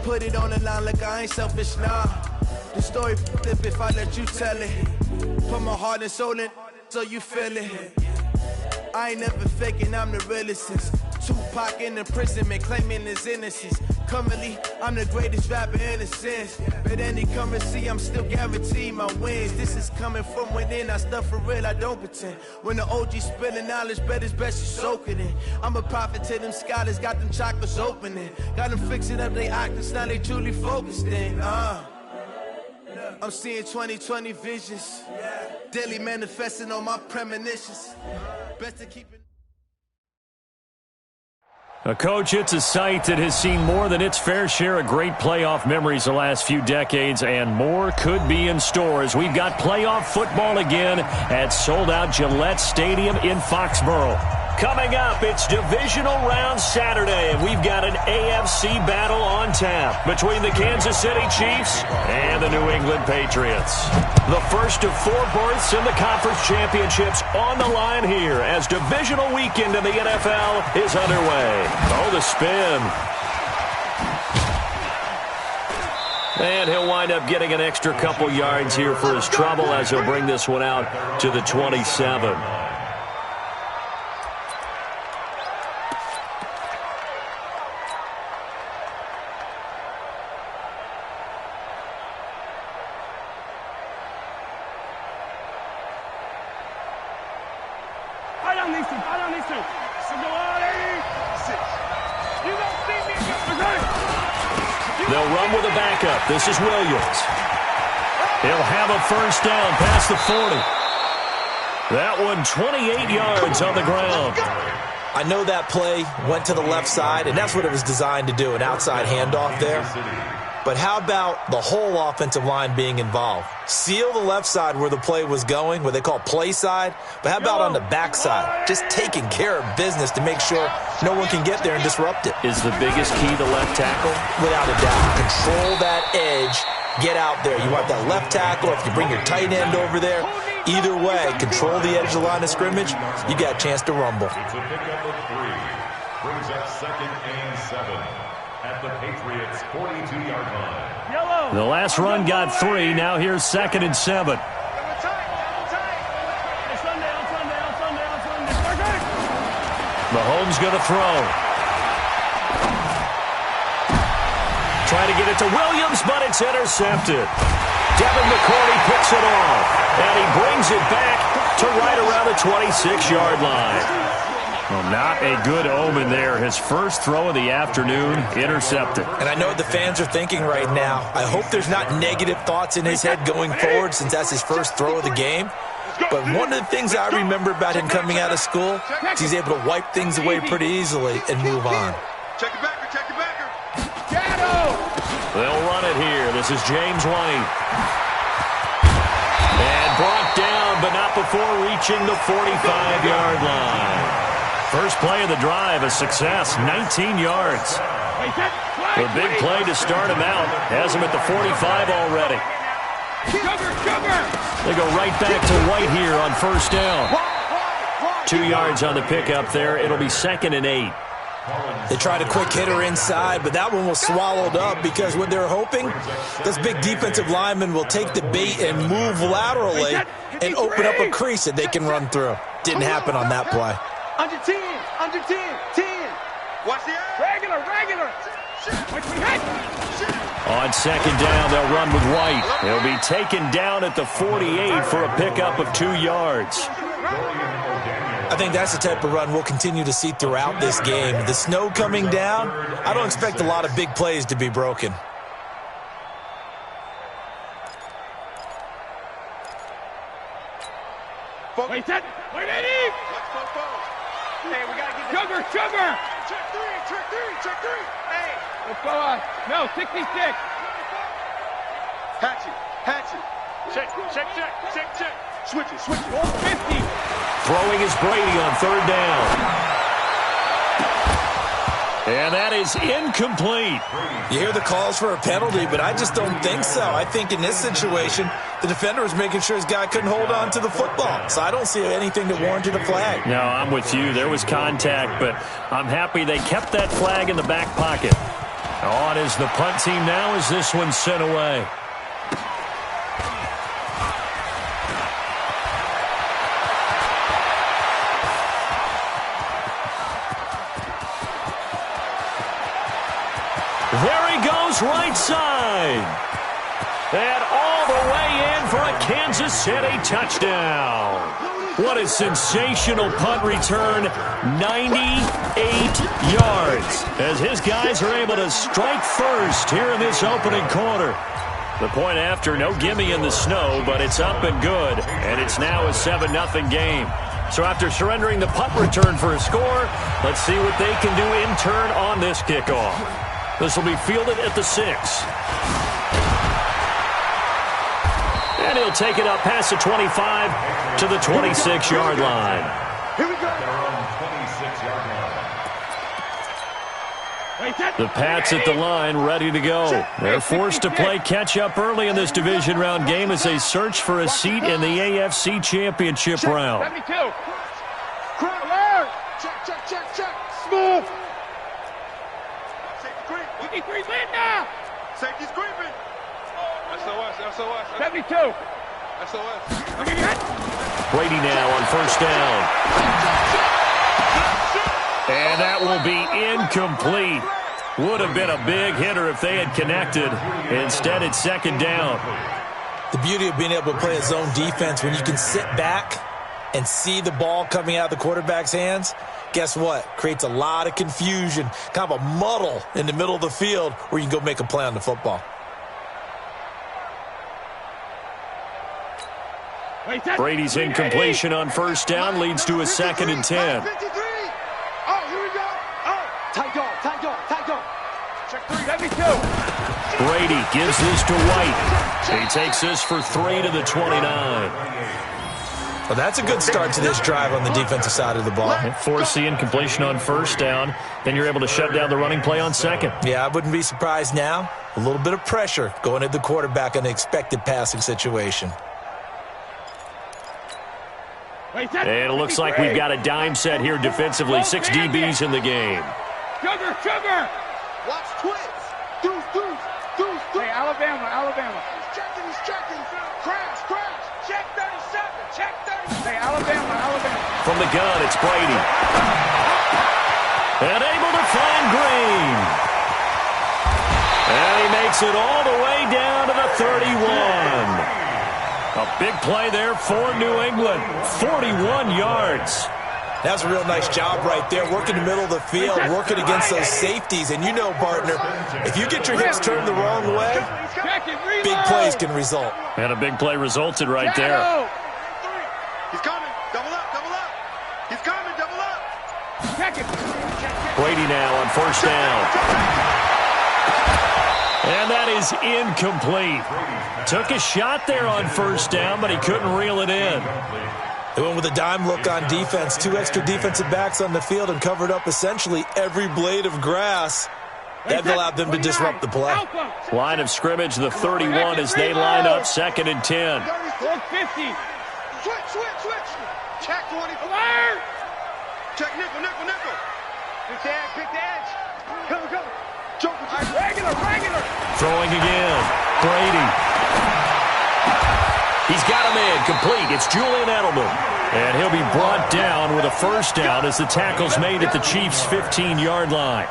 put it on the line like I ain't selfish, nah. The story flip if I let you tell it. Put my heart and soul in so you feel it. I ain't never faking, I'm the realest since Tupac in imprisonment, claiming his innocence. Currently, I'm the greatest rapper in a sense. But any currency, I'm still guaranteed my wins. This is coming from within, I stuff for real, I don't pretend. When the OG spilling knowledge, bet it's best you soak it in. I'm a prophet to them scholars, got them chakras opening. Got them fixing up they octaves, now they truly focused in. I'm seeing 2020 visions. Daily manifesting on my premonitions. Best to keep it. A coach, it's a site that has seen more than its fair share of great playoff memories the last few decades, and more could be in store as we've got playoff football again at sold-out Gillette Stadium in Foxborough. Coming up, it's Divisional Round Saturday, and we've got an AFC battle on tap between the Kansas City Chiefs and the New England Patriots. The first of 4 berths in the conference championships on the line here as divisional weekend in the NFL is underway. Oh, the spin. And he'll wind up getting an extra couple yards here for his trouble as he'll bring this one out to the 27. They'll run with a backup. This is Williams. He'll have a first down past the 40. That one 28 yards on the ground. I know that play went to the left side, and that's what it was designed to do, an outside handoff there. But how about the whole offensive line being involved? Seal the left side where the play was going, what they call play side. But how about on the back side? Just taking care of business to make sure no one can get there and disrupt it. Is the biggest key the left tackle? Without a doubt. Control that edge. Get out there. You want that left tackle. If you bring your tight end over there, either way, control the edge of the line of scrimmage, you got a chance to rumble. It's a pickup of 3. Brings up 2nd and 7 at the Patriots' 42-yard line. The last run got 3. Now here's 2nd and 7. Mahomes going to throw. Trying to get it to Williams, but it's intercepted. Devin McCourty picks it off, and he brings it back to right around the 26-yard line. Well, not a good omen there. His first throw of the afternoon, intercepted. And I know what the fans are thinking right now. I hope there's not negative thoughts in his head going forward since that's his first throw of the game. But one of the things I remember about him coming out of school is he's able to wipe things away pretty easily and move on. Check it backer, check it backer. They'll run it here. This is James White. And brought down, but not before reaching the 45-yard line. First play of the drive, a success, 19 yards. A big play to start him out. Has him at the 45 already. They go right back to White here on first down. 2 yards on the pickup there. It'll be 2nd and 8. They tried a quick hitter inside, but that one was swallowed up because what they're hoping, those big defensive linemen will take the bait and move laterally and open up a crease that they can run through. Didn't happen on that play. Under 10, under 10, 10. Watch the eye. Regular. On 2nd down, they'll run with White. He'll be taken down at the 48 for a pickup of 2 yards. I think that's the type of run we'll continue to see throughout this game. The snow coming down, I don't expect a lot of big plays to be broken. Wait, set. Wait, Eddie. Hey, we got to get Sugar. Check 3. Hey. Let's go on. No, 66. Hatchet. Check. Switch it. 50. Throwing is Brady on 3rd down. And that is incomplete. You hear the calls for a penalty, but I just don't think so. I think in this situation, the defender was making sure his guy couldn't hold on to the football. So I don't see anything that warranted a flag. No, I'm with you. There was contact, but I'm happy they kept that flag in the back pocket. On is the punt team now as this one's sent away. There he goes, right side. And all the way in for a Kansas City touchdown. What a sensational punt return, 98 yards, as his guys are able to strike first here in this opening quarter. The point after, no gimme in the snow, but it's up and good, and it's now a 7-0 game. So after surrendering the punt return for a score, let's see what they can do in turn on this kickoff. This will be fielded at the 6. And he'll take it up past the 25 to the 26-yard line. Here we go. The Pats at the line, ready to go. They're forced to play catch-up early in this division round game as they search for a seat in the AFC Championship round. 72. Check. Smooth. Safety creep. 53, lead now. Safety's creeping. SOS. 72. SOS. Brady now on first down. And that will be incomplete. Would have been a big hitter if they had connected. Instead, it's second down. The beauty of being able to play a zone defense when you can sit back and see the ball coming out of the quarterback's hands, guess what? Creates a lot of confusion, kind of a muddle in the middle of the field where you can go make a play on the football. Brady's incompletion on first down leads to a 2nd and 10. 53. Oh, here we go. Oh, tight dog. Check 3. 72. Brady gives this to White. He takes this for 3 to the 29. Well, that's a good start to this drive on the defensive side of the ball. Force the incompletion on first down. Then you're able to shut down the running play on second. Yeah, I wouldn't be surprised now. A little bit of pressure going at the quarterback in an expected passing situation. And it looks like we've got a dime set here defensively. 6 DBs in the game. Sugar. Watch twist. Deuce. Hey, Alabama. He's checking. Crash. Check 37. Hey, Alabama. From the gun, it's Brady. And able to find Green. And he makes it all the way down to the 31. A big play there for New England. 41 yards. That's a real nice job right there, working the middle of the field, working against those safeties. And you know, partner, if you get your hips turned the wrong way, big plays can result. And a big play resulted right there. He's coming. Double up. He's coming. Double up. Check it. Brady now on first down. And that is incomplete. Took a shot there on first down, but he couldn't reel it in. They went with a dime look on defense. 2 extra defensive backs on the field and covered up essentially every blade of grass. That allowed them to disrupt the play. Line of scrimmage, the 31, as they line up 2nd and 10. 450. Switch. Check 20. Alert. Check nickel. Pick the edge. Come. Regular. Throwing again. Brady. He's got him in. Complete. It's Julian Edelman. And he'll be brought down with a first down as the tackle's made at the Chiefs' 15-yard line.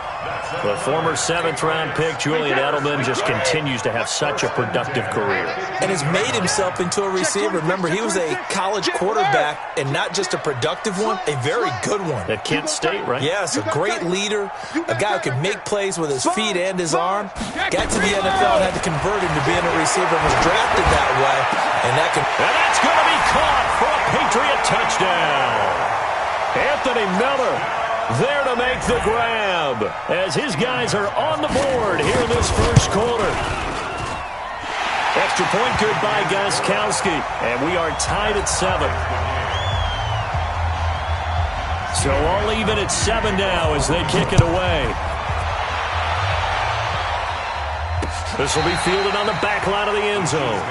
The former 7th-round pick, Julian Edelman, just continues to have such a productive career. And has made himself into a receiver. Remember, he was a college quarterback, and not just a productive one, a very good one. At Kent State, right? Yes, a great leader, a guy who can make plays with his feet and his arm. Got to the NFL and had to convert him to being a receiver and was drafted that way. And that's going to be caught for a Patriot touchdown. Anthony Miller there to make the grab as his guys are on the board here in this first quarter. Extra point good by Gostkowski, and we are tied at 7. So all even at 7 now as they kick it away. This will be fielded on the back line of the end zone.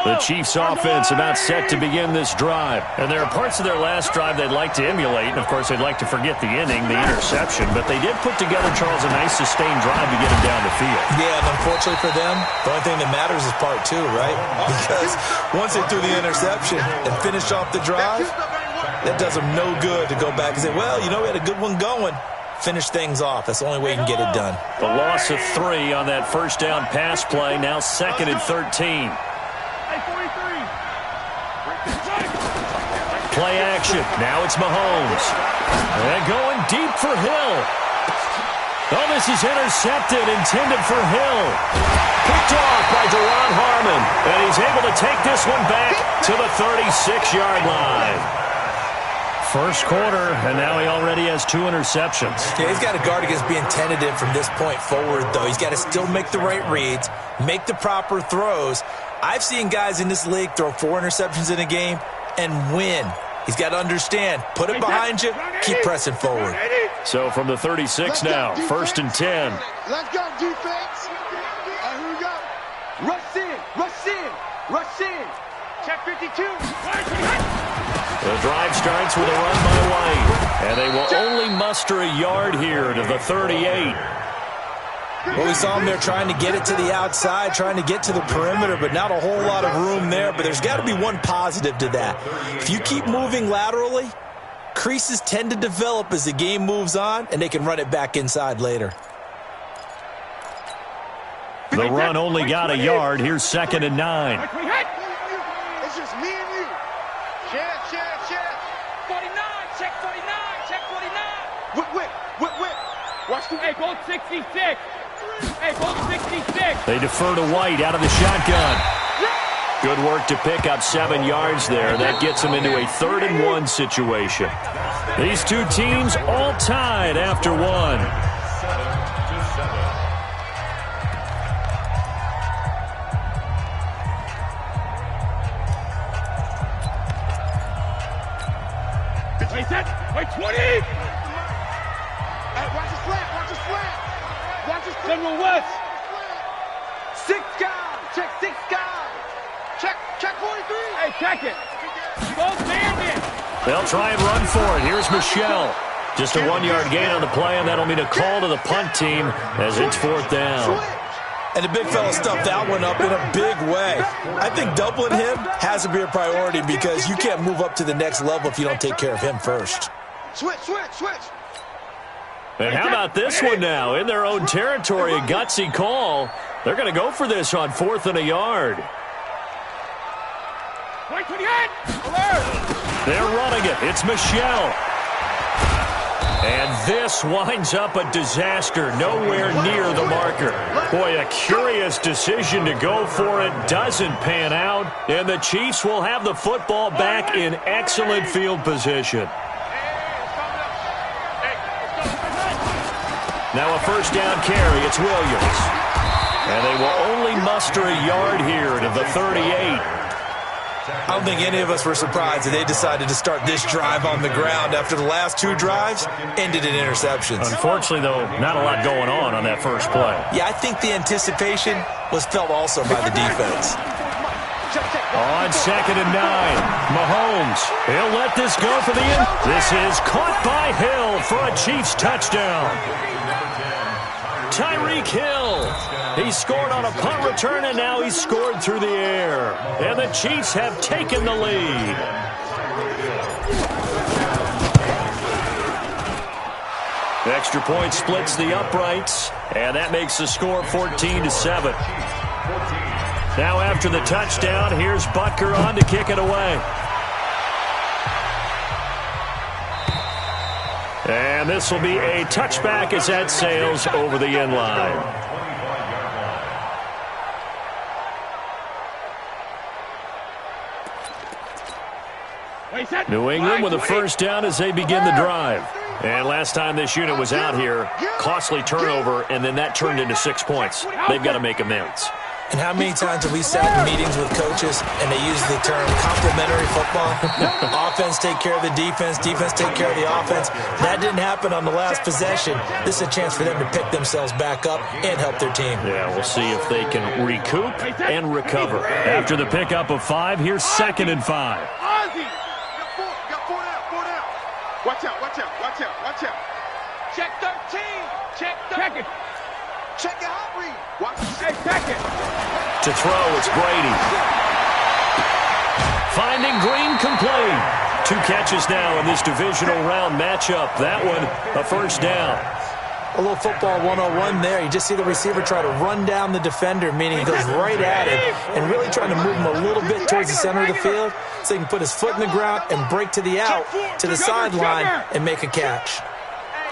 The Chiefs offense about set to begin this drive. And there are parts of their last drive they'd like to emulate. And, of course, they'd like to forget the inning, the interception. But they did put together, Charles, a nice sustained drive to get him down the field. Yeah, and unfortunately for them, the only thing that matters is part two, right? Because once they threw the interception and finished off the drive, that does them no good to go back and say, well, you know, we had a good one going. Finish things off. That's the only way you can get it done. The loss of 3 on that first down pass play. Now 2nd and 13. Play action. Now it's Mahomes. And going deep for Hill. Oh, this is intercepted, intended for Hill. Picked off by Deron Harmon. And he's able to take this one back to the 36-yard line. First quarter, and now he already has 2 interceptions. Yeah, he's got to guard against being tentative from this point forward, though. He's got to still make the right reads, make the proper throws. I've seen guys in this league throw 4 interceptions in a game and win. He's got to understand, put it behind you, keep pressing forward. So from the 36 now, 1st and 10. Let's go, defense. Here we go. Rush in, rush in, rush in. Check 52. The drive starts with a run by White, and they will only muster a yard here to the 38. Well, we saw him there trying to get it to the outside, trying to get to the perimeter, but not a whole lot of room there. But there's got to be one positive to that. If you keep moving laterally, creases tend to develop as the game moves on, and they can run it back inside later. The run only got a yard. Here's 2nd and 9. It's just me and you. Share. 49, check 49, check 49. Whip. Watch the hey, go 66. Hey, go 66. They defer to White out of the shotgun. Good work to pick up 7 yards there. That gets them into a 3rd and 1 situation. These two teams all tied after 1. Wait, 20! Hey, watch the flat. General West. 6 guys. Check 6 guys. Check 43. Hey, check it. Go bandit. They'll try and run for it. Here's Michelle. Just a 1-yard gain on the play, and that'll mean a call to the punt team as it's 4th down. And the big fella stuffed that one up in a big way. I think doubling him has to be a priority because you can't move up to the next level if you don't take care of him first. Switch. And how about this one now? In their own territory, a gutsy call. They're going to go for this on 4th and a yard. They're running it. It's Michelle. And this winds up a disaster, nowhere near the marker. Boy, a curious decision to go for it. Doesn't pan out. And the Chiefs will have the football back in excellent field position. Now a 1st down carry. It's Williams. And they will only muster a yard here to the 38. I don't think any of us were surprised that they decided to start this drive on the ground after the last 2 drives ended in interceptions. Unfortunately, though, not a lot going on that first play. Yeah, I think the anticipation was felt also by the defense. On 2nd and 9, Mahomes. He'll let this go for the end. This is caught by Hill for a Chiefs touchdown. Tyreek Hill. He scored on a punt return, and now he's scored through the air. And the Chiefs have taken the lead. Extra point splits the uprights, and that makes the score 14-7. Now after the touchdown, here's Butker on to kick it away. And this will be a touchback as that sails over the end line. New England with a 1st down as they begin the drive. And last time this unit was out here, costly turnover, and then that turned into 6 points. They've got to make amends. And how many times have we sat in meetings with coaches and they use the term complementary football? Offense take care of the defense, defense take care of the offense. That didn't happen on the last possession. This is a chance for them to pick themselves back up and help their team. Yeah, we'll see if they can recoup and recover. After the pickup of 5, here's 2nd and 5. Ozzy! Got four down. Watch out. Check 13. Check it. Check your hot read. Hey, check it. To throw, it's Brady. Finding Green complete. 2 catches now in this divisional round matchup. That one, a first down. A little football 101 there. You just see the receiver try to run down the defender, meaning he goes right at him and really trying to move him a little bit towards the center of the field so he can put his foot in the ground and break to the out, to the sideline, and make a catch. Hey,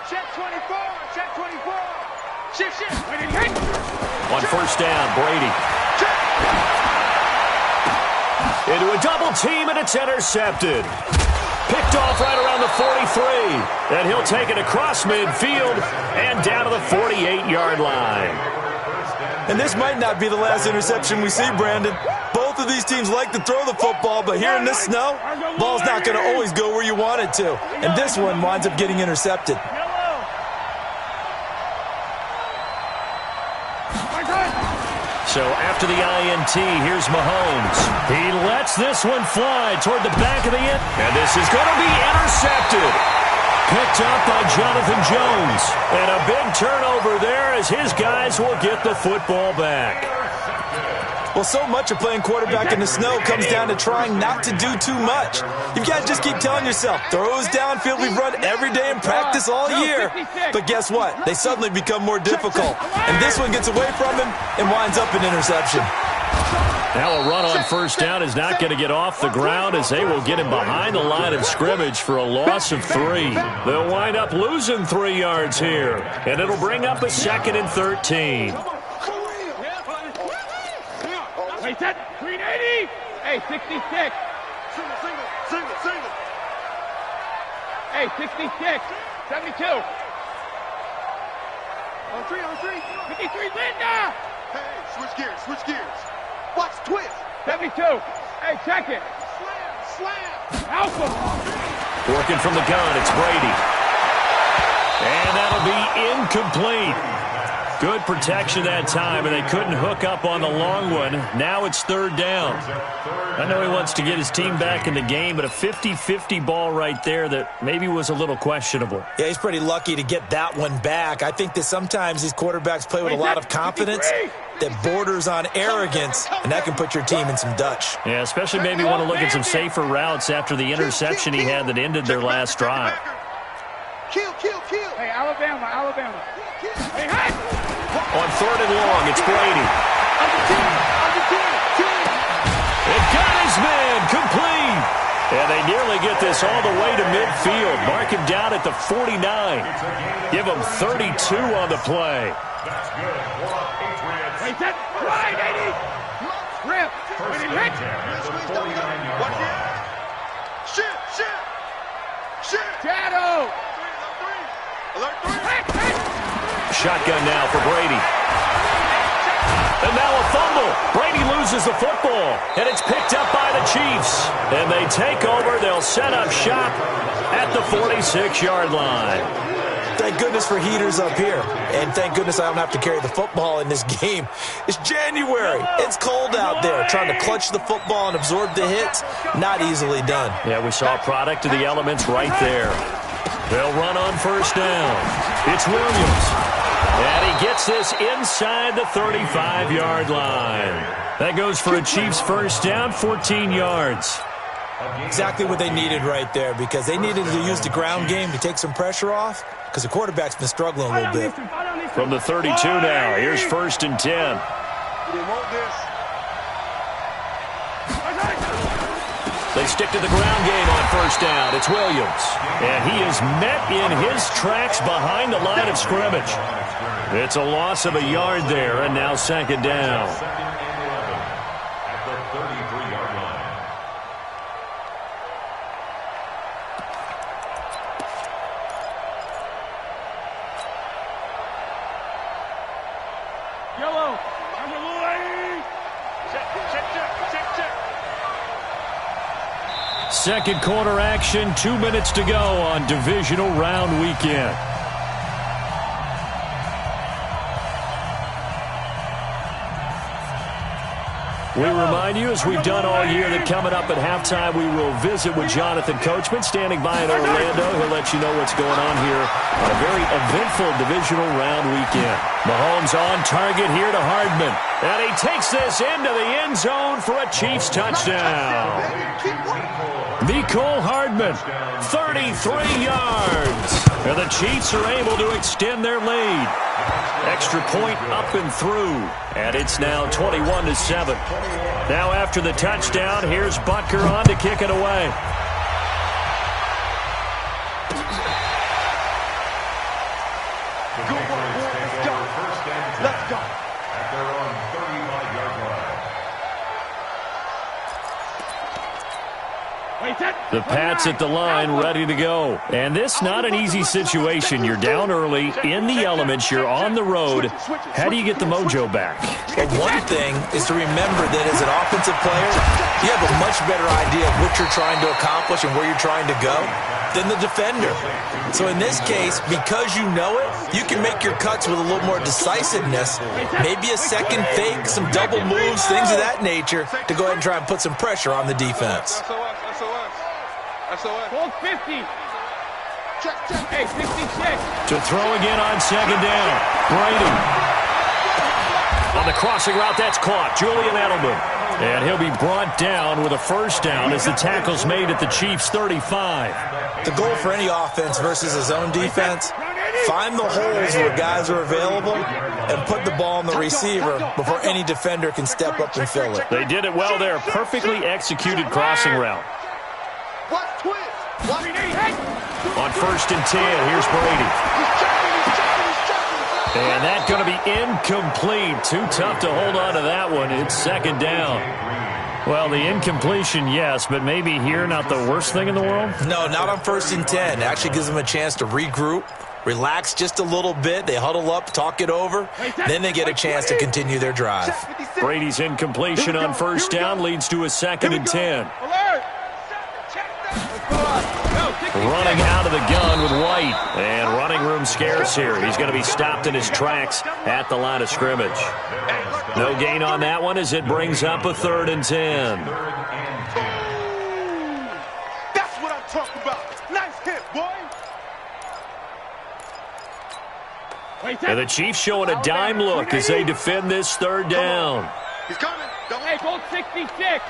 check 24. Shift. On first down, Brady. Into a double team, and it's intercepted. Picked off right around the 43. And he'll take it across midfield and down to the 48-yard line. And this might not be the last interception we see, Brandon. Both of these teams like to throw the football, but here in this snow, ball's not going to always go where you want it to. And this one winds up getting intercepted. So after the INT, here's Mahomes. He lets this one fly toward the back of the end. And this is going to be intercepted. Picked up by Jonathan Jones. And a big turnover there as his guys will get the football back. Well, so much of playing quarterback in the snow comes down to trying not to do too much. You've got to just keep telling yourself, throws downfield we've run every day in practice all year. But guess what? They suddenly become more difficult. And this one gets away from him and winds up an interception. Now a run on first down is not going to get off the ground as they will get him behind the line of scrimmage for a loss of 3. They'll wind up losing 3 yards here. And it'll bring up a 2nd and 13. Hey, set. 380. Hey, 66. Single. Hey, 66. 72. On 3. 53, Linda. Hey, switch gears. Watch, twist. 72. Hey, check it. Slam. Alpha. Working from the gun, it's Brady. And that'll be incomplete. Good protection that time, and they couldn't hook up on the long one. Now it's 3rd down. I know he wants to get his team back in the game, but a 50-50 ball right there that maybe was a little questionable. Yeah, he's pretty lucky to get that one back. I think that sometimes these quarterbacks play with a lot of confidence that borders on arrogance, and that can put your team in some Dutch. Yeah, especially maybe want to look at some safer routes after the interception he had that ended their last drive. Kill. Hey, Alabama. Hey, On 3rd and long, it's Brady. It got his man complete. And they nearly get this all the way to midfield. Mark him down at the 49. Give him 32 on the play. That's good for Patriots. Wait, that right, Eddie. Rip. Hit. Watch it. Shit. Shadow. Alert 3. Shotgun now for Brady. And now a fumble. Brady loses the football. And it's picked up by the Chiefs. And they take over. They'll set up shop at the 46-yard line. Thank goodness for heaters up here. And thank goodness I don't have to carry the football in this game. It's January. It's cold out there. Trying to clutch the football and absorb the hits, not easily done. Yeah, we saw a product of the elements right there. They'll run on first down. It's Williams. And he gets this inside the 35-yard line. That goes for a Chiefs first down, 14 yards. Exactly what they needed right there, because they needed to use the ground game to take some pressure off, because the quarterback's been struggling a little bit. From the 32 now, here's 1st and 10. They stick to the ground game on first down. It's Williams. And he is met in his tracks behind the line of scrimmage. It's a loss of a yard there, and now 2nd down. At the 33-yard line. Yellow. Second quarter action, 2 minutes to go on divisional round weekend. We remind you, as we've done all year, that coming up at halftime, we will visit with Jonathan Coachman, standing by in Orlando. He'll let you know what's going on here on a very eventful divisional round weekend. Mahomes on target here to Hardman. And he takes this into the end zone for a Chiefs touchdown. Mecole Hardman, 33 yards. And the Chiefs are able to extend their lead. Extra point up and through. And it's now 21-7. Now after the touchdown, here's Butker on to kick it away. Let's go. At their own 35-yard line. The Pats at the line, ready to go. And this not an easy situation. You're down early, in the elements, you're on the road. How do you get the mojo back? Well, one thing is to remember that as an offensive player, you have a much better idea of what you're trying to accomplish and where you're trying to go than the defender. So in this case, because you know it, you can make your cuts with a little more decisiveness, maybe a second fake, some double moves, things of that nature, to go ahead and try and put some pressure on the defense. Hold 50. Hey, 66. To throw again on second down. Brady. On the crossing route, that's caught. Julian Edelman. And he'll be brought down with a first down as the tackle's made at the Chiefs' 35. The goal for any offense versus a zone defense, find the holes where guys are available and put the ball on the receiver before any defender can step up and fill it. They did it well there. Perfectly executed crossing route. On 1st and 10, here's Brady. And that's going to be incomplete. Too tough to hold on to that one. It's second down. Well, the incompletion, yes, but maybe here not the worst thing in the world? No, not on 1st and 10. It actually gives them a chance to regroup, relax just a little bit. They huddle up, talk it over. Then they get a chance to continue their drive. Brady's incompletion on 1st down leads to a 2nd and 10. Running out of the gun with White. And running room scarce here. He's going to be stopped in his tracks at the line of scrimmage. No gain on that one as it brings up a 3rd and 10. That's what I'm talking about. Nice hit, boy. And the Chiefs showing a dime look as they defend this 3rd down. He's coming. Hey, goal 66.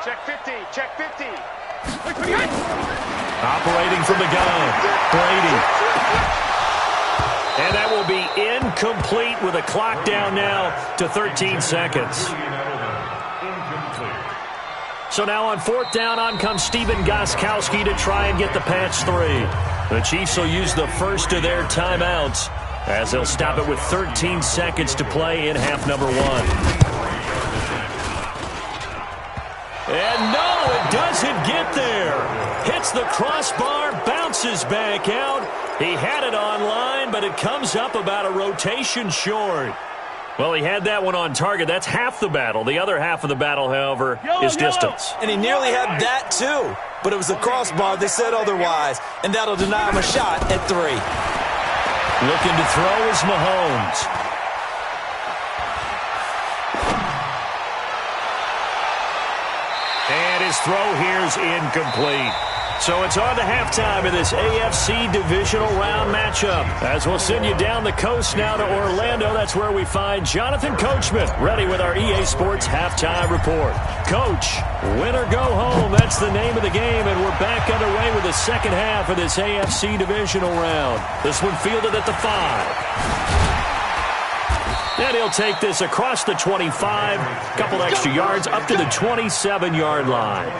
Check 50. Check 50. Operating from the gun, Brady. And that will be incomplete with a clock down now to 13 seconds. So now on 4th down, on comes Stephen Gostkowski to try and get the Pats 3. The Chiefs will use the first of their timeouts as they'll stop it with 13 seconds to play in half number 1. And no, it doesn't get there. Hits the crossbar, bounces back out. He had it on line, but it comes up about a rotation short. Well, he had that one on target. That's half the battle. The other half of the battle, however, is distance. And he nearly had that, too. But it was the crossbar that said otherwise, and that'll deny him a shot at 3. Looking to throw is Mahomes. And his throw here's incomplete. So it's on to halftime of this AFC divisional round matchup. As we'll send you down the coast now to Orlando, that's where we find Jonathan Coachman, ready with our EA Sports halftime report. Coach, win or go home, that's the name of the game, and we're back underway with the second half of this AFC divisional round. This one fielded at the 5. And he'll take this across the 25, couple extra yards, up to the 27-yard line.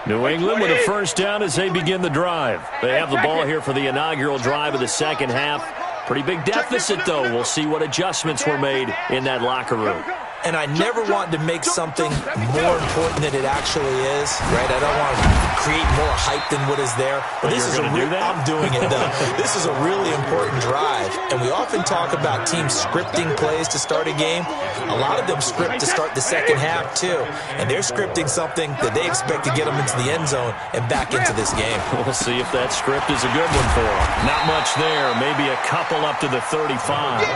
New England with a first down as they begin the drive. They have the ball here for the inaugural drive of the second half. Pretty big deficit, though. We'll see what adjustments were made in that locker room. And I never want to make something more important than it actually is, right? I don't want to create more hype than what is there. But this is I'm doing it, though. This is a really important drive. And we often talk about teams scripting plays to start a game. A lot of them script to start the second half, too. And they're scripting something that they expect to get them into the end zone and back into this game. We'll see if that script is a good one for them. Not much there. Maybe a couple up to the 35.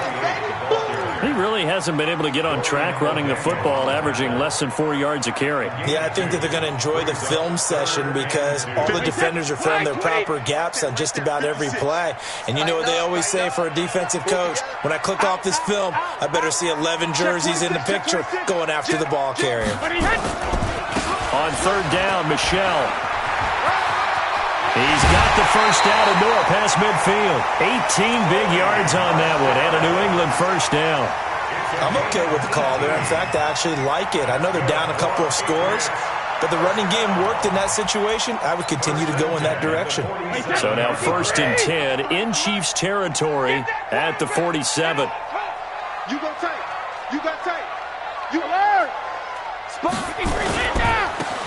He really hasn't been able to get on track running the football, averaging less than 4 yards a carry. Yeah, I think that they're going to enjoy the film session because all the defenders are filling their proper gaps on just about every play. And you know what they always say for a defensive coach? When I click off this film, I better see 11 jerseys in the picture going after the ball carrier. On third down, Michelle. He's got the first down and more past midfield. 18 big yards on that one and a New England first down. I'm okay with the call there. In fact, I actually like it. I know they're down a couple of scores, but the running game worked in that situation. I would continue to go in that direction. So now first and 10 in Chiefs territory at the 47. You go tight. You got tight. You learn. Spot.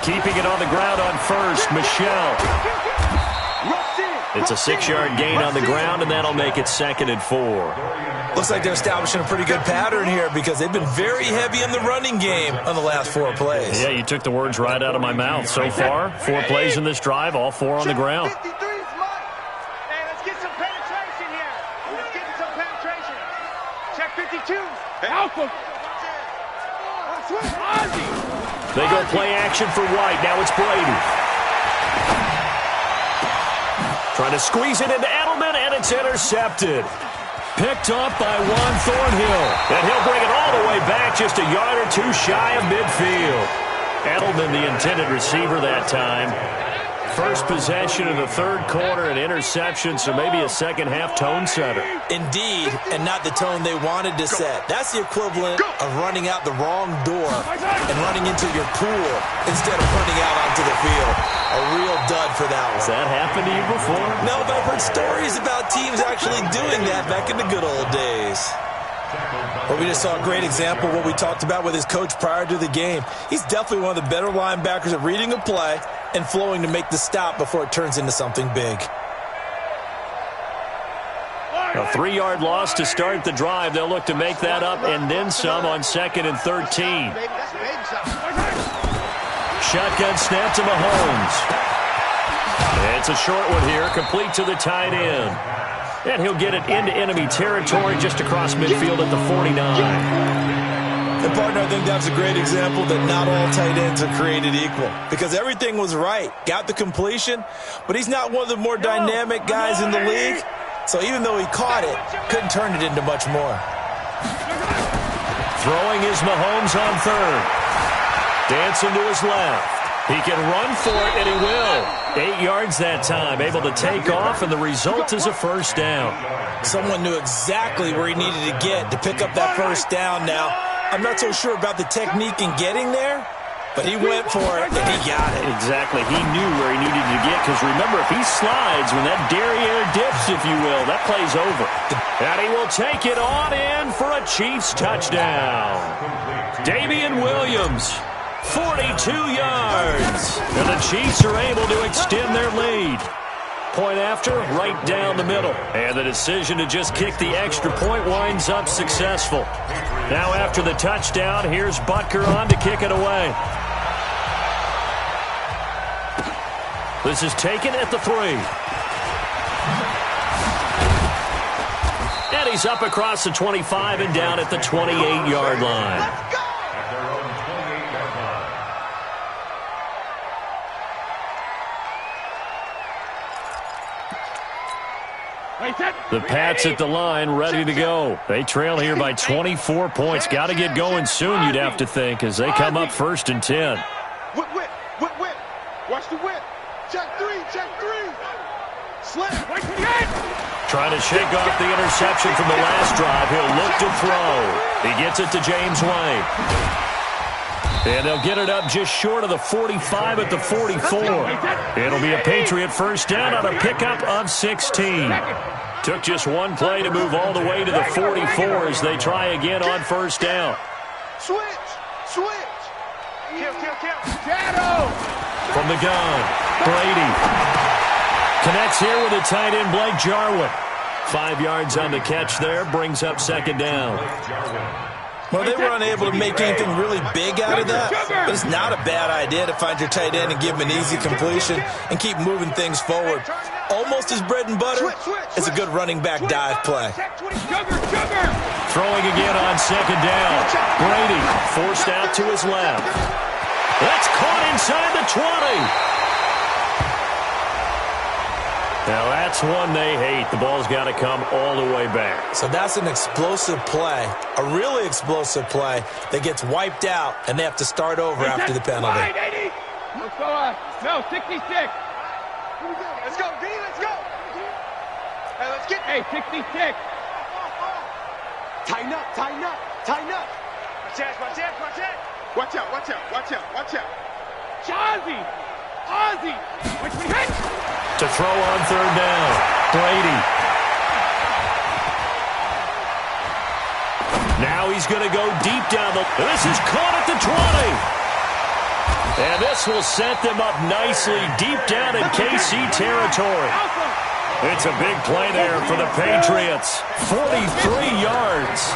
Keeping it on the ground on first, Michelle. It's a 6-yard gain on the ground, and that'll make it 2nd and 4. Looks like they're establishing a pretty good pattern here because they've been very heavy in the running game on the last 4 plays. Yeah, you took the words right out of my mouth. So far, 4 plays in this drive, all 4 on the ground. Hey, let's get some penetration here. Let's get some penetration. Check 52. Alpha. They go play action for White. Now it's Brady. Trying to squeeze it into Edelman, and it's intercepted. Picked up by Juan Thornhill. And he'll bring it all the way back just a yard or 2 shy of midfield. Edelman, the intended receiver that time. First possession in the third quarter, an interception, so maybe a second-half tone setter. Indeed, and not the tone they wanted to set. That's the equivalent of running out the wrong door and running into your pool instead of running out onto the field. A real dud for that one. Has that happened to you before? No, but I've heard stories about teams actually doing that back in the good old days. Well, we just saw a great example of what we talked about with his coach prior to the game. He's definitely one of the better linebackers at reading a play and flowing to make the stop before it turns into something big. A 3-yard loss to start the drive. They'll look to make that up and then some on 2nd and 13. Shotgun snap to Mahomes. It's a short one here, complete to the tight end. And he'll get it into enemy territory just across midfield at the 49. And, partner, I think that's a great example that not all tight ends are created equal. Because everything was right. Got the completion, but he's not one of the more dynamic guys in the league. So even though he caught it, couldn't turn it into much more. Throwing is Mahomes on third. Dancing to his left. He can run for it, and he will. 8 yards that time, able to take off, and the result is a first down. Someone knew exactly where he needed to get to pick up that first down now. I'm not so sure about the technique in getting there, but he went for it, and he got it. Exactly. He knew where he needed to get, because remember, if he slides, when that derriere dips, if you will, that play's over. And he will take it on in for a Chiefs touchdown. Damian Williams. 42 yards. And the Chiefs are able to extend their lead. Point after, right down the middle. And the decision to just kick the extra point winds up successful. Now after the touchdown, here's Butker on to kick it away. This is taken at the 3. And he's up across the 25 and down at the 28-yard line. The Pats at the line, ready to go. They trail here by 24 points. Got to get going soon, you'd have to think, as they come up 1st and 10. Whip. Watch the whip. Check 3. Slip. Trying to shake off the interception from the last drive. He'll look to throw. He gets it to James White. And they'll get it up just short of the 45 at the 44. It'll be a Patriot first down on a pickup of 16. Took just one play to move all the way to the 44 as they try again on first down. Switch. Kill. Shadow. From the gun, Brady connects here with a tight end, Blake Jarwin. 5 yards on the catch there, brings up second down. Well, they were unable to make anything really big out of that, but it's not a bad idea to find your tight end and give him an easy completion and keep moving things forward. Almost his bread and butter is a good running back dive play. Throwing again on second down. Brady forced out to his left. That's caught inside the 20. Now that's one they hate. The ball's got to come all the way back. So that's an explosive play, a really explosive play that gets wiped out, and they have to start over after the penalty. Let's go, no, 66. Let's go, D, let's go. Hey, let's get, 66. Tighten up. Watch out. Ozzy. Which we hit. To throw on third down, Brady. Now he's going to go deep down the... This is caught at the 20. And this will set them up nicely deep down in KC territory. It's a big play there for the Patriots. 43 yards.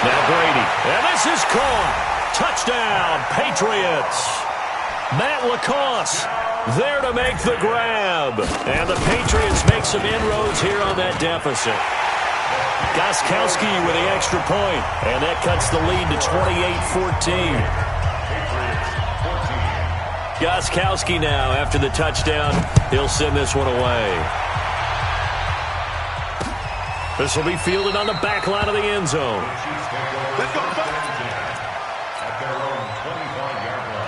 Now Brady. And this is caught. Touchdown, Patriots. Matt Lacoste there to make the grab. And the Patriots make some inroads here on that deficit. Gostkowski with the extra point. And that cuts the lead to 28-14. Gostkowski now after the touchdown. He'll send this one away. This will be fielded on the back line of the end zone. Let's go, at their own 25-yard line.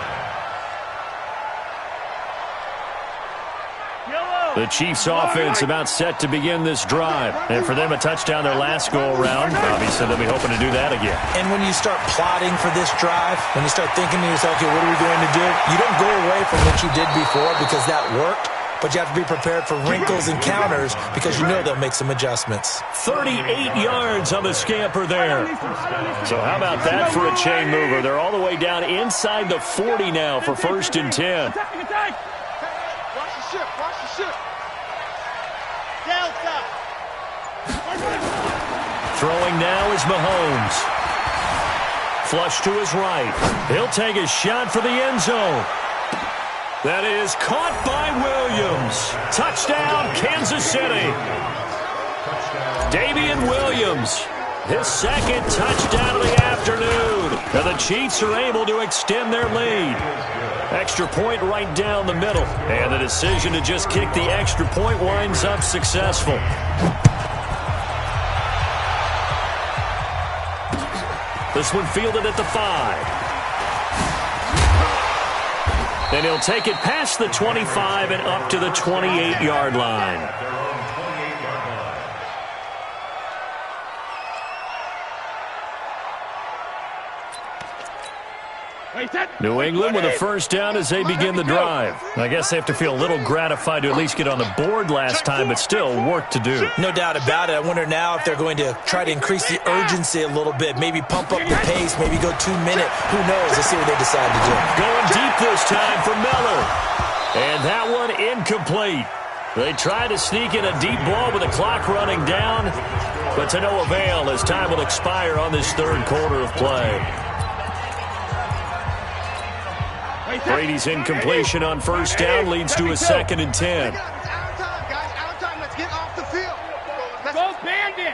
The Chiefs offense about set to begin this drive. And for them, a touchdown their last go-around. Obviously, they'll be hoping to do that again. And when you start plotting for this drive, when you start thinking to yourself, okay, what are we going to do? You don't go away from what you did before because that worked, but you have to be prepared for wrinkles and counters because you know they'll make some adjustments. 38 yards on the scamper there. So how about that for a chain mover? They're all the way down inside the 40 now for 1st and 10. Watch the ship. Delta. Throwing now is Mahomes. Flush to his right. He'll take a shot for the end zone. That is caught by Williams. Touchdown, Kansas City. Damian Williams, his second touchdown of the afternoon. And the Chiefs are able to extend their lead. Extra point right down the middle. And the decision to just kick the extra point winds up successful. This one fielded at the 5. And he'll take it past the 25 and up to the 28-yard line. New England with a first down as they begin the drive. I guess they have to feel a little gratified to at least get on the board last time, but still work to do. No doubt about it. I wonder now if they're going to try to increase the urgency a little bit, maybe pump up the pace, maybe go 2-minute. Who knows? Let's see what they decide to do. Going deep this time for Miller. And that one incomplete. They try to sneak in a deep ball with the clock running down, but to no avail as time will expire on this third quarter of play. Brady's incompletion on first down leads to a 2nd and 10. Out of time. Let's get off the field. Go Bandit.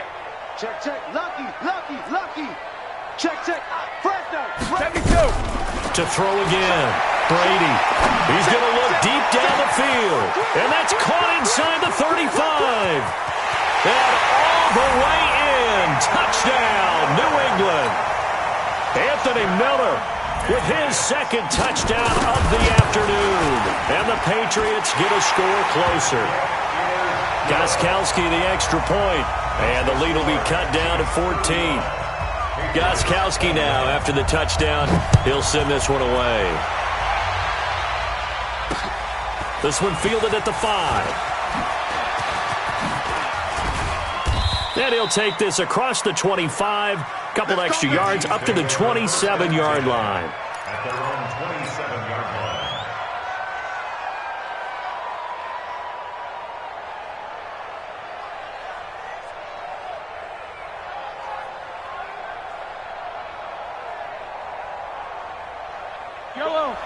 Check. Lucky. Check. Fresno. 72. To throw again. Brady. He's going to look deep down the field. And that's caught inside the 35. And all the way in. Touchdown, New England. Anthony Miller with his second touchdown of the afternoon. And the Patriots get a score closer. Gostkowski the extra point. And the lead will be cut down to 14. Gostkowski now after the touchdown. He'll send this one away. This one fielded at the 5. And he'll take this across the 25 Couple extra yards up to the 27-yard line. At their own 27-yard line.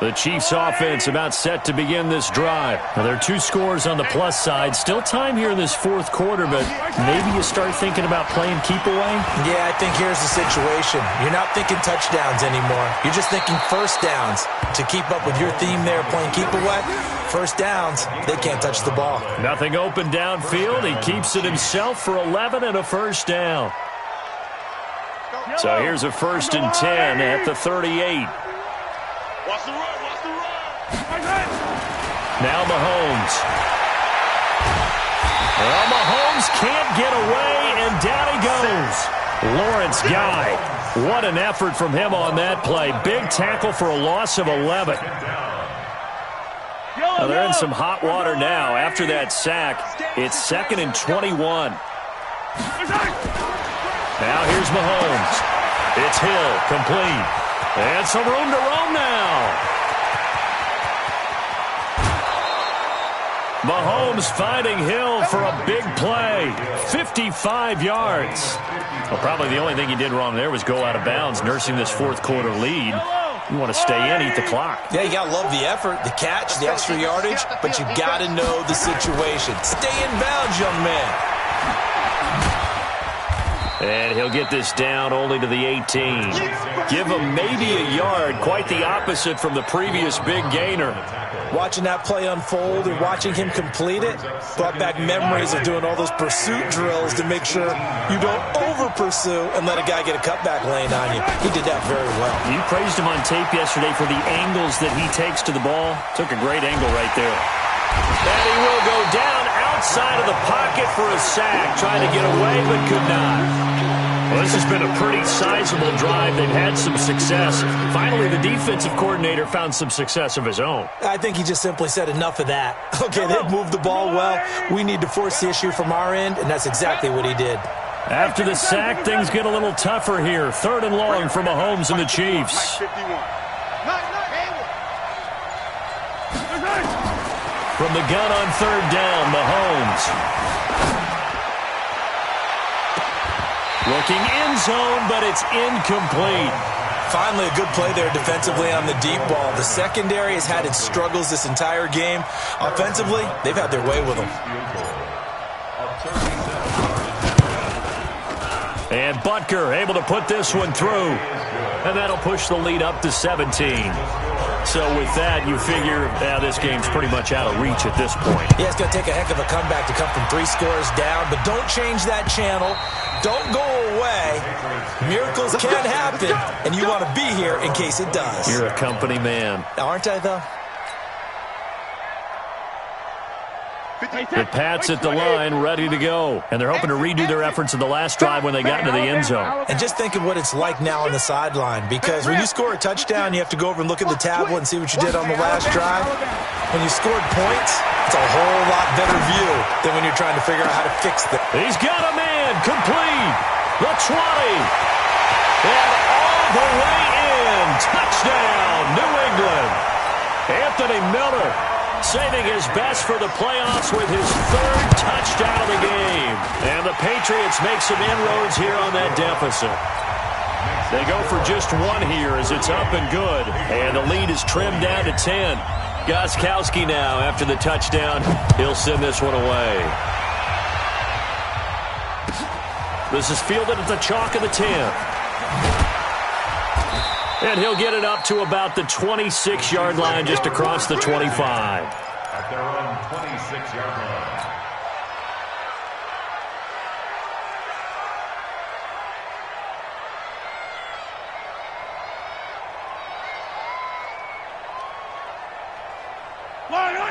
The Chiefs offense about set to begin this drive. Now, there are 2 scores on the plus side. Still time here in this fourth quarter, but maybe you start thinking about playing keep away? Yeah, I think here's the situation. You're not thinking touchdowns anymore. You're just thinking first downs. To keep up with your theme there, playing keep away, first downs, they can't touch the ball. Nothing open downfield. He keeps it himself for 11 and a first down. So here's a 1st and 10 at the 38. Watch the run, watch the run. Now Mahomes. Well, Mahomes can't get away, and down he goes. Lawrence Guy. What an effort from him on that play. Big tackle for a loss of 11. Now they're in some hot water now. After that sack, it's 2nd and 21. Now here's Mahomes. It's Hill, complete. And some room to roam now. Mahomes finding Hill for a big play. 55 yards. Well, probably the only thing he did wrong there was go out of bounds, nursing this fourth quarter lead. You want to stay in, eat the clock. Yeah, you got to love the effort, the catch, the extra yardage, but you got to know the situation. Stay in bounds, young man. And he'll get this down only to the 18. Give him maybe a yard. Quite the opposite from the previous big gainer. Watching that play unfold and watching him complete it brought back memories of doing all those pursuit drills to make sure you don't over-pursue and let a guy get a cutback lane on you. He did that very well. You praised him on tape yesterday for the angles that he takes to the ball. Took a great angle right there. And he will go down outside of the pocket for a sack. Trying to get away, but could not. Well, this has been a pretty sizable drive. They've had some success. Finally, the defensive coordinator found some success of his own. I think he just simply said enough of that. Okay, they've moved the ball well. We need to force the issue from our end, and that's exactly what he did. After the sack, things get a little tougher here. 3rd and long for Mahomes and the Chiefs. From the gun on 3rd down, Mahomes. Looking end zone, but it's incomplete. Finally, a good play there defensively on the deep ball. The secondary has had its struggles this entire game. Offensively, they've had their way with them. And Butker able to put this one through. And that'll push the lead up to 17. So with that, you figure this game's pretty much out of reach at this point. Yeah, it's going to take a heck of a comeback to come from 3 scores down, but don't change that channel. Don't go away. Miracles can happen, and you want to be here in case it does. You're a company man. Aren't I, though? The Pats at the line, ready to go. And they're hoping to redo their efforts in the last drive when they got into the end zone. And just think of what it's like now on the sideline, because when you score a touchdown, you have to go over and look at the tablet and see what you did on the last drive. When you scored points, it's a whole lot better view than when you're trying to figure out how to fix them. He's got a man, complete, the 20, and all the way in. Touchdown, New England. Anthony Miller saving his best for the playoffs with his 3rd touchdown of the game. And the Patriots make some inroads here on that deficit. They go for just 1 here as it's up and good. And the lead is trimmed down to 10. Gostkowski now after the touchdown. He'll send this one away. This is fielded at the chalk of the 10. And he'll get it up to about the 26-yard line, just across the 25. At their own 26-yard line.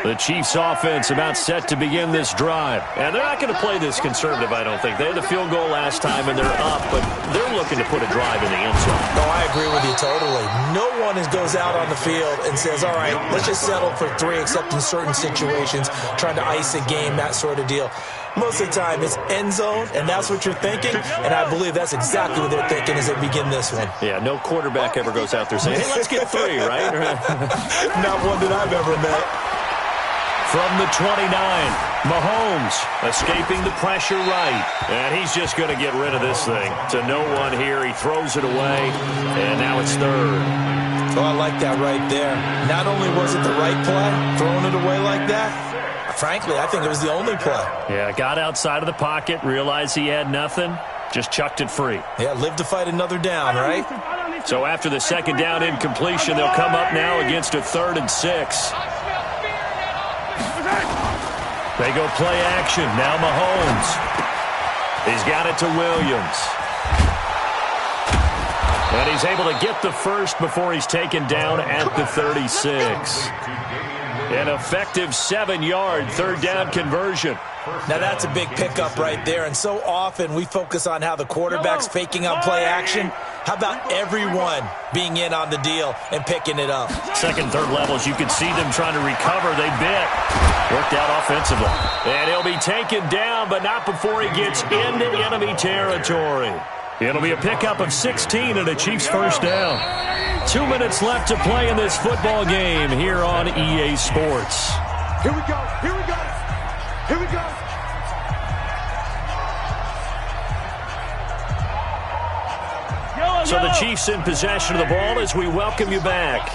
The Chiefs offense about set to begin this drive. And they're not going to play this conservative, I don't think. They had the field goal last time, and they're up, but they're looking to put a drive in the end zone. No, I agree with you totally. No one goes out on the field and says, all right, let's just settle for 3, except in certain situations, trying to ice a game, that sort of deal. Most of the time, it's end zone, and that's what you're thinking. And I believe that's exactly what they're thinking as they begin this one. Yeah, no quarterback ever goes out there saying, hey, let's get 3, right? Not one that I've ever met. From the 29, Mahomes escaping the pressure right. And he's just going to get rid of this thing. To no one here. He throws it away, and now it's 3rd. Oh, I like that right there. Not only was it the right play, throwing it away like that, frankly, I think it was the only play. Yeah, got outside of the pocket, realized he had nothing, just chucked it free. Yeah, live to fight another down, right? So after the second down incompletion, they'll come up now against a 3rd and 6. They go play action. Now Mahomes. He's got it to Williams. And he's able to get the first before he's taken down at the 36. An effective 7-yard 3rd down conversion. Now that's a big pickup right there, and so often we focus on how the quarterback's faking on play action. How about everyone being in on the deal and picking it up? Second, third levels, you can see them trying to recover. They bit. Worked out offensively. And he'll be taken down, but not before he gets into enemy territory. It'll be a pickup of 16 and a Chiefs first down. 2 minutes left to play in this football game here on EA Sports. Here we go. Here we go. Here we go. So the Chiefs in possession of the ball as we welcome you back.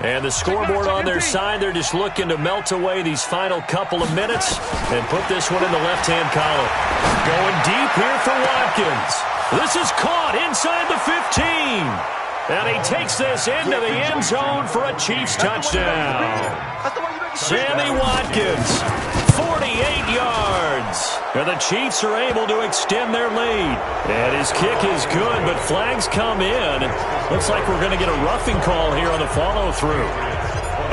And the scoreboard on their side, they're just looking to melt away these final couple of minutes and put this one in the left-hand column. Going deep here for Watkins. This is caught inside the 15. And he takes this into the end zone for a Chiefs touchdown. Sammy Watkins, 48 yards. And the Chiefs are able to extend their lead. And his kick is good, but flags come in. Looks like we're going to get a roughing call here on the follow-through.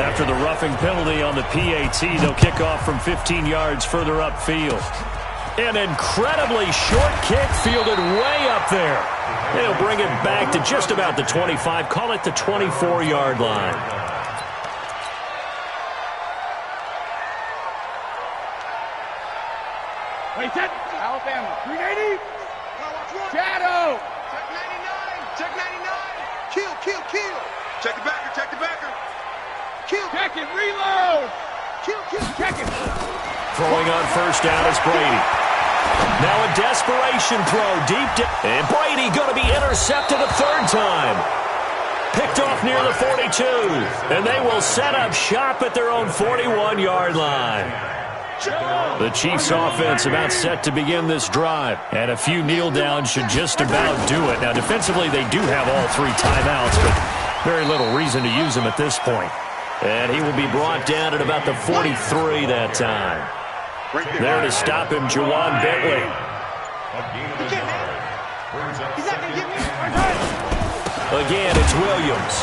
After the roughing penalty on the PAT, they'll kick off from 15 yards further upfield. An incredibly short kick fielded way up there. They'll bring it back to just about the 25. Call it the 24-yard line. Wait, set. Alabama. 380. Shadow. Check 99. Check 99. Kill, kill, kill. Check the backer. Check the backer. Kill. Check it. Reload. Kill, kill. Check it. Throwing on first down is Brady. Now a desperation throw deep down. And Brady going to be intercepted a 3rd time. Picked off near the 42. And they will set up shop at their own 41-yard line. The Chiefs offense about set to begin this drive. And a few kneel downs should just about do it. Now defensively they do have all 3 timeouts, but very little reason to use them at this point. And he will be brought down at about the 43 that time. There to stop him, Juwan Bentley. Again, it's Williams.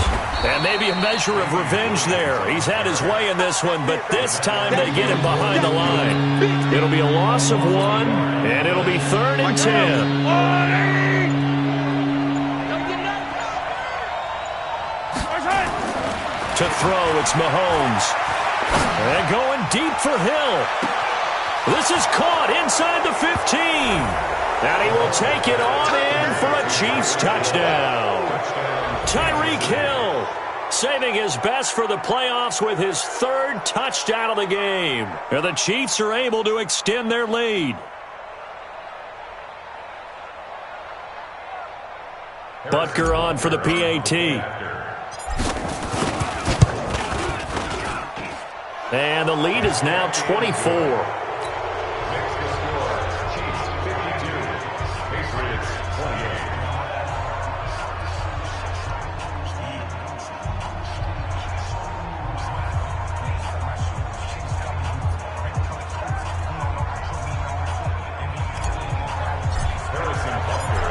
And maybe a measure of revenge there. He's had his way in this one, but this time they get him behind the line. It'll be a loss of 1, and it'll be 3rd and 10. To throw, it's Mahomes. And going deep for Hill. This is caught inside the 15. And he will take it on in for a Chiefs touchdown. Tyreek Hill saving his best for the playoffs with his 3rd touchdown of the game. And the Chiefs are able to extend their lead. Butker on for the PAT. And the lead is now 24.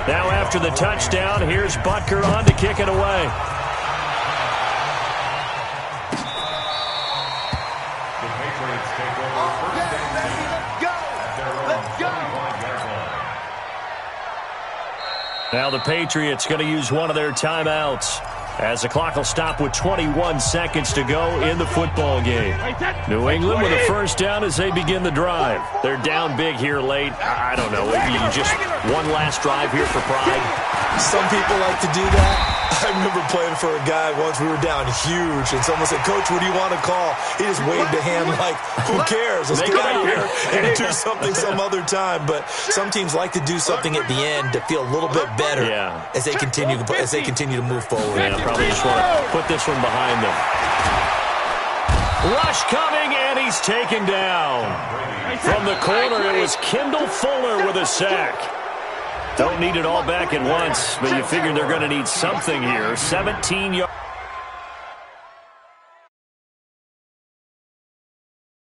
Now after the touchdown, here's Butker on to kick it away. The Patriots take over first and 10 at their own 25-yard line. Now the Patriots going to use one of their timeouts. as the clock will stop with 21 seconds to go in the football game. New England with a first down as they begin the drive. They're down big here late. I don't know, maybe just one last drive here for pride. Some people like to do that. I remember playing for a guy once. We were down huge, and someone said, "Coach, what do you want to call?" He just waved a hand like, "Who cares? Let's get out of here and do something some other time." But some teams like to do something at the end to feel a little bit better as they continue to move forward. Yeah, probably just want to put this one behind them. Rush coming, and he's taken down. From the corner, it was Kendall Fuller with a sack. Don't need it all back at once, but you figure they're going to need something here. 17 yards.